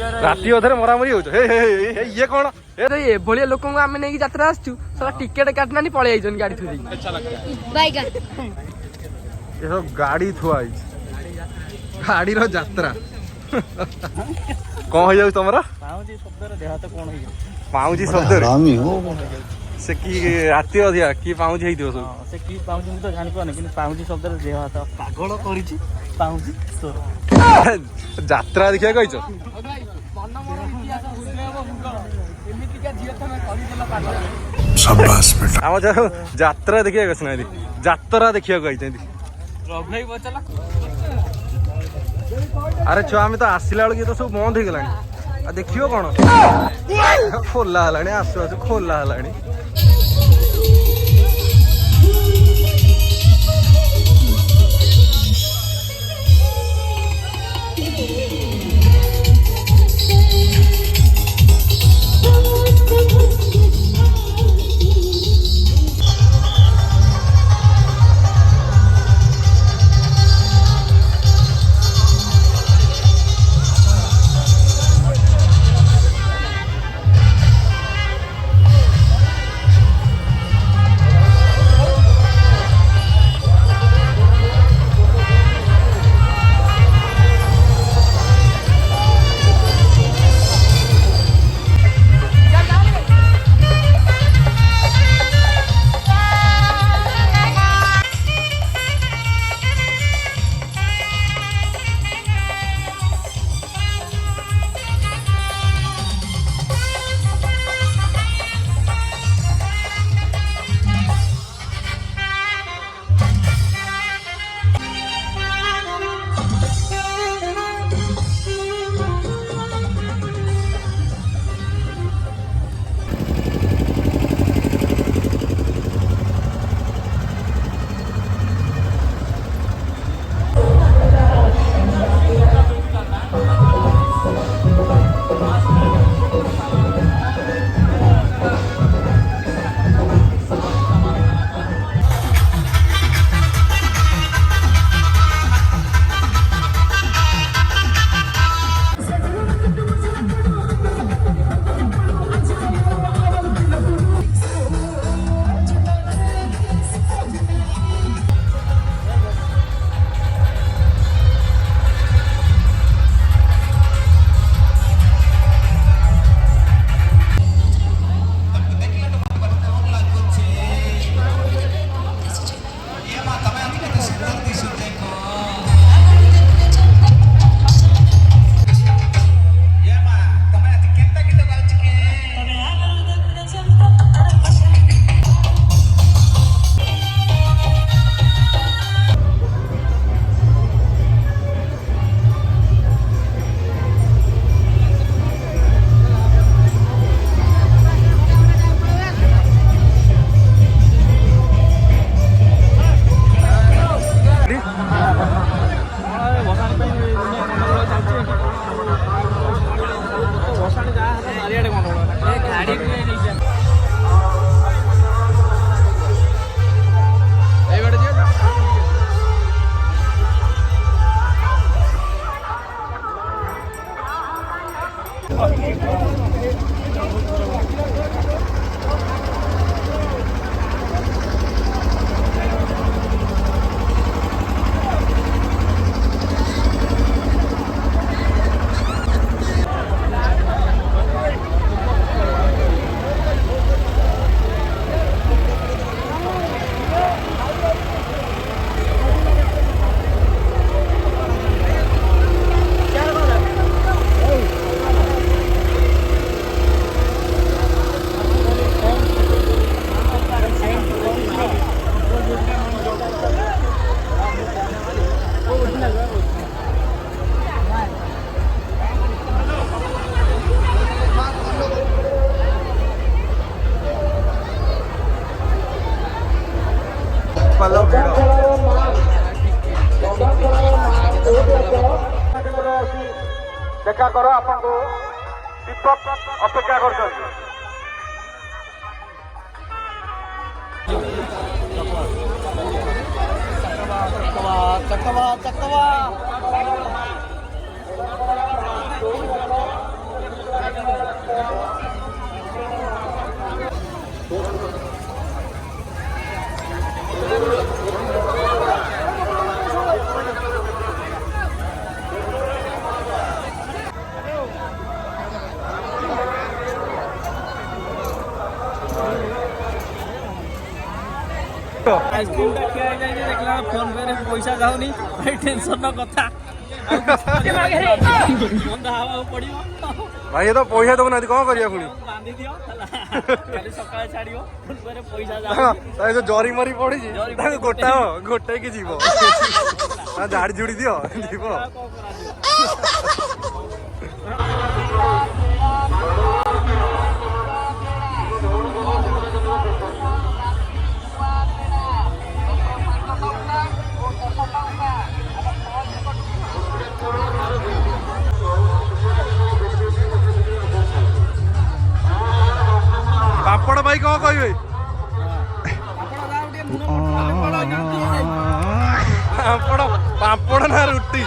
राति अधे मरामरी हो ये कौन ये भलिया लोक आम नहीं यात्रा आसचु सारा टिकेट काटना पलि जाइछन गाड़ी थोड़ी ये सब गाड़ी थुआ गाड़ी रो यात्रा कौन हो जाऊ तुमरा पाउजी शब्द से की राति अधिया की पाउजी हेइ दियो सब से की पाउजी तो जानि पाने कि पाउजी शब्द रे देह हाथ पागल करिछि पाउजी स्वर यात्रा देखिया कहिछ शाबाश बेटा आम यात्रा देखिया कछ ना यात्रा देखिया कहिछ अरे छुआ आम तो आसला बेलू तो सब बंद हो गलानी देखियो कौन खोला हलानी आसु आसु खोला हलानी देखा करो आपको दीपक अपेक्षा कर चकवा आइसक्रीम टा खिया जाए देखला फोन पे रे पैसा जाउनी भाई टेंशन न कथा बंदा हवा पड़ियो भाई ये तो पैसा दो ना कौन करिया पुणी बांधी दियो खाली सकाळ छाड़ियो फोन पे पैसा जाउ ताई तो जरी मरी पड़ी गोटा गोटे की जीव झाड़ी झुड़ी दियो जीव ପାପଡ଼ ଭାଇ କଣ କହିବେ ପାପଡ଼ ପାପଡ଼ ନା ରୁଟି